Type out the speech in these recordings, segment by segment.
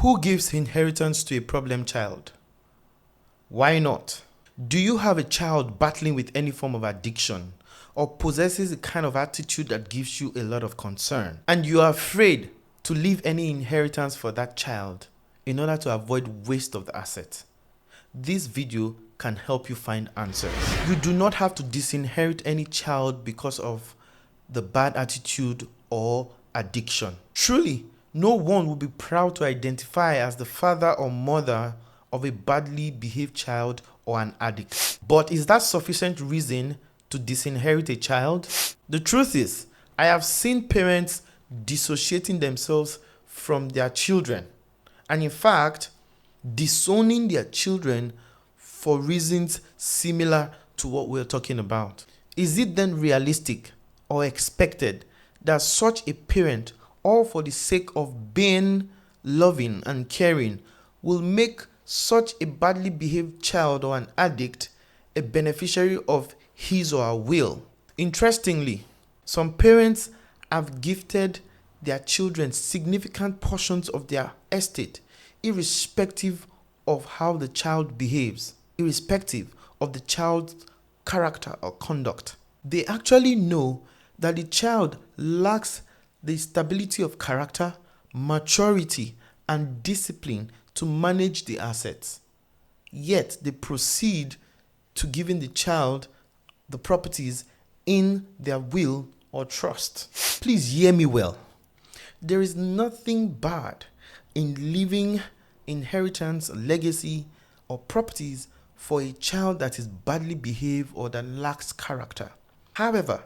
Who gives inheritance to a problem child? Why not? Do you have a child battling with any form of addiction or possesses a kind of attitude that gives you a lot of concern, and you are afraid to leave any inheritance for that child in order to avoid waste of the asset? This video can help you find answers. You do not have to disinherit any child because of the bad attitude or addiction. Truly, no one will be proud to identify as the father or mother of a badly behaved child or an addict. But is that sufficient reason to disinherit a child? The truth is, I have seen parents dissociating themselves from their children, and in fact, disowning their children for reasons similar to what we're talking about. Is it then realistic or expected that such a parent, all for the sake of being loving and caring, will make such a badly behaved child or an addict a beneficiary of his or her will? Interestingly, some parents have gifted their children significant portions of their estate, irrespective of how the child behaves, irrespective of the child's character or conduct. They actually know that the child lacks the stability of character, maturity, and discipline to manage the assets. Yet they proceed to giving the child the properties in their will or trust. Please hear me well. There is nothing bad in leaving inheritance, legacy, or properties for a child that is badly behaved or that lacks character. However,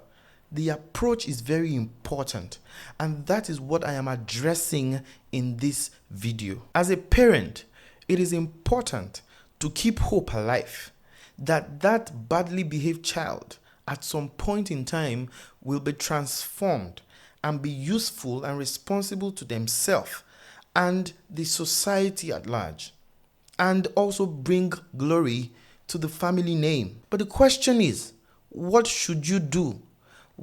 the approach is very important, and that is what I am addressing in this video. As a parent, it is important to keep hope alive that that badly behaved child at some point in time will be transformed and be useful and responsible to themselves and the society at large, and also bring glory to the family name. But the question is, what should you do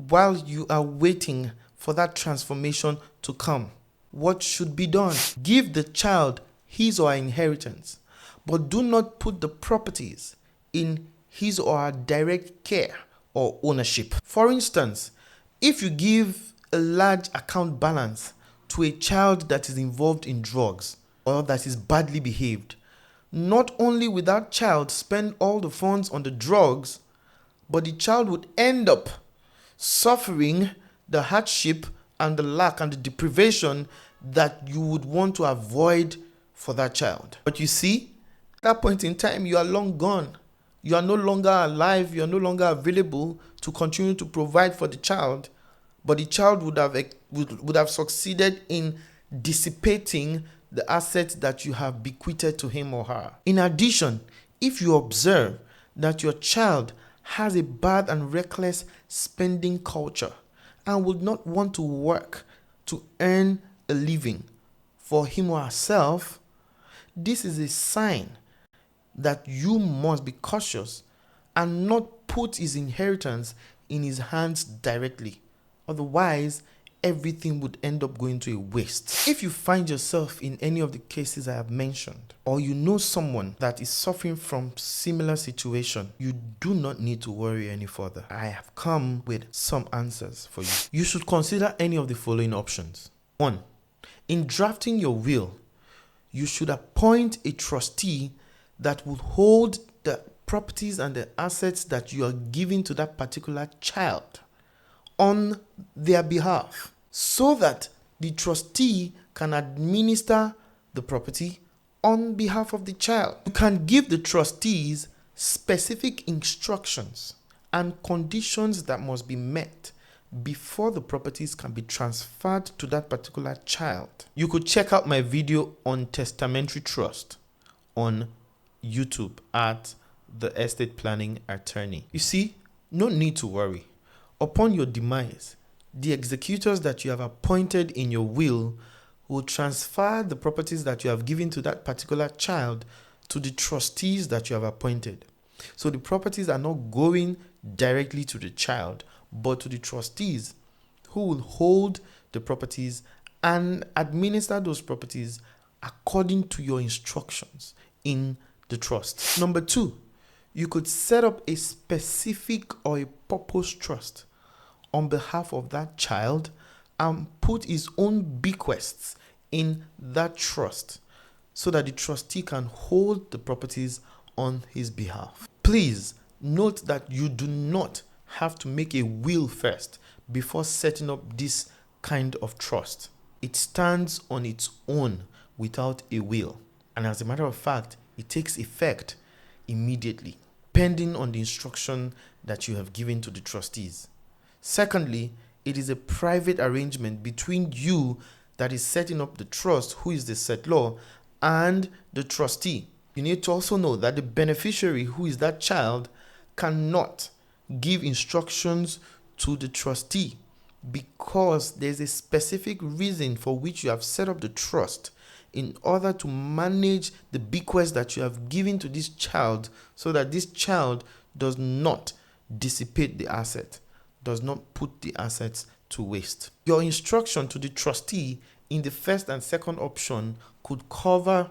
while you are waiting for that transformation to come? What should be done? Give the child his or her inheritance, but do not put the properties in his or her direct care or ownership. For instance, if you give a large account balance to a child that is involved in drugs or that is badly behaved, not only will that child spend all the funds on the drugs, but the child would end up suffering the hardship and the lack and the deprivation that you would want to avoid for that child. But you see, at that point in time, you are long gone. You are no longer alive. You are no longer available to continue to provide for the child. But the child would have succeeded in dissipating the assets that you have bequeathed to him or her. In addition, if you observe that your child has a bad and reckless spending culture and would not want to work to earn a living for him or herself, this is a sign that you must be cautious and not put his inheritance in his hands directly. Otherwise, everything would end up going to a waste. If you find yourself in any of the cases I have mentioned, or you know someone that is suffering from similar situation, you do not need to worry any further. I have come with some answers for you. You should consider any of the following options. 1. In drafting your will, you should appoint a trustee that will hold the properties and the assets that you are giving to that particular child on their behalf, so that the trustee can administer the property on behalf of the child. You can give the trustees specific instructions and conditions that must be met before the properties can be transferred to that particular child. You could check out my video on Testamentary Trust on YouTube at The Estate Planning Attorney. You see, no need to worry. Upon your demise, the executors that you have appointed in your will will transfer the properties that you have given to that particular child to the trustees that you have appointed. So the properties are not going directly to the child, but to the trustees who will hold the properties and administer those properties according to your instructions in the trust. Number 2, you could set up a specific or a purpose trust on behalf of that child and put his own bequests in that trust so that the trustee can hold the properties on his behalf. Please note that you do not have to make a will first before setting up this kind of trust. It stands on its own without a will. And as a matter of fact, it takes effect immediately, depending on the instruction that you have given to the trustees. Secondly, it is a private arrangement between you that is setting up the trust, who is the settlor, and the trustee. You need to also know that the beneficiary, who is that child, cannot give instructions to the trustee because there's a specific reason for which you have set up the trust in order to manage the bequest that you have given to this child so that this child does not dissipate the asset, does not put the assets to waste. Your instruction to the trustee in the first and second option could cover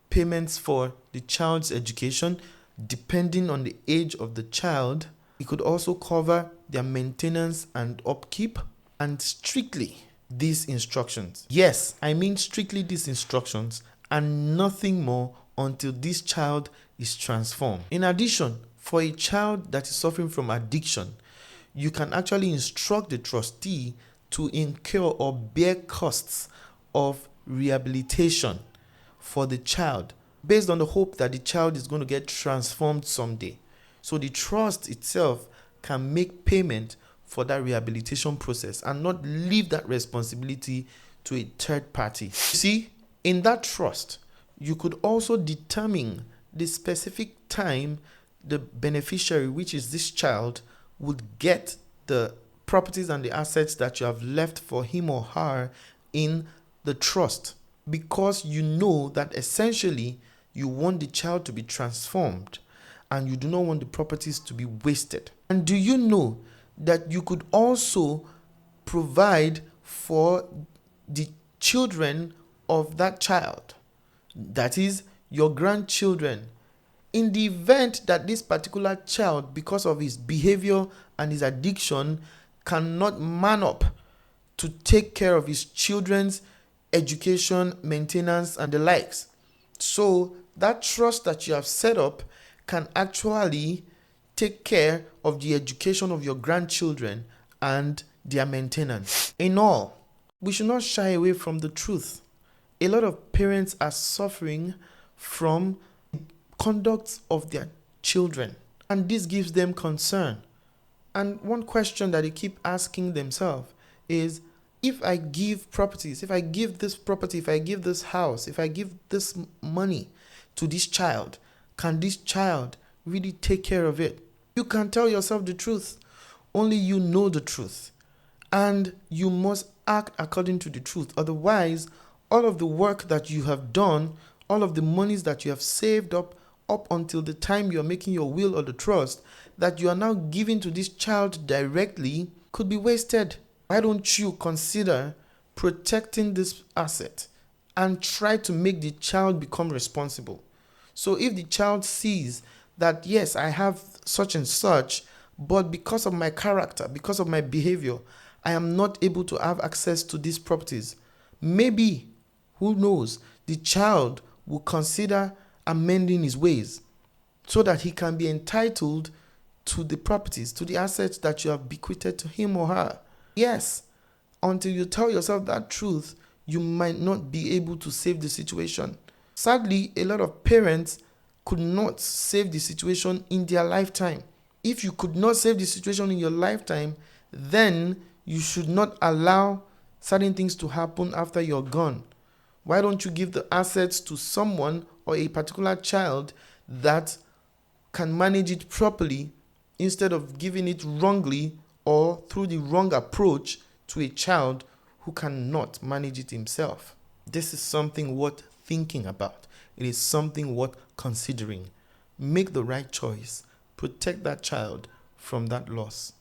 payments for the child's education depending on the age of the child. It could also cover their maintenance and upkeep, and strictly these instructions. Yes, I mean strictly these instructions and nothing more until this child is transformed. In addition, for a child that is suffering from addiction, you can actually instruct the trustee to incur or bear costs of rehabilitation for the child based on the hope that the child is going to get transformed someday. So the trust itself can make payment for that rehabilitation process and not leave that responsibility to a third party. You see, in that trust, you could also determine the specific time the beneficiary, which is this child, would get the properties and the assets that you have left for him or her in the trust, because you know that essentially you want the child to be transformed and you do not want the properties to be wasted. And do you know that you could also provide for the children of that child, that is your grandchildren, in the event that this particular child, because of his behavior and his addiction, cannot man up to take care of his children's education, maintenance, and the likes. So that trust that you have set up can actually take care of the education of your grandchildren and their maintenance. In all, we should not shy away from the truth. A lot of parents are suffering from conduct of their children, and this gives them concern. And one question that they keep asking themselves is, if I give properties, if I give this property, if I give this house, if I give this money to this child, can this child really take care of it? You can tell yourself the truth. Only you know the truth. And you must act according to the truth. Otherwise, all of the work that you have done, all of the monies that you have saved up until the time you're making your will or the trust, that you are now giving to this child directly, could be wasted. Why don't you consider protecting this asset and try to make the child become responsible? So if the child sees that, yes, I have such and such, but because of my character, because of my behavior, I am not able to have access to these properties, maybe, who knows, the child will consider amending his ways so that he can be entitled to the properties, to the assets that you have bequeathed to him or her. Yes, until you tell yourself that truth, you might not be able to save the situation. Sadly, a lot of parents could not save the situation in their lifetime. If you could not save the situation in your lifetime, then you should not allow certain things to happen after you're gone. Why don't you give the assets to someone or a particular child that can manage it properly instead of giving it wrongly or through the wrong approach to a child who cannot manage it himself? This is something worth thinking about. It is something worth considering. Make the right choice. Protect that child from that loss.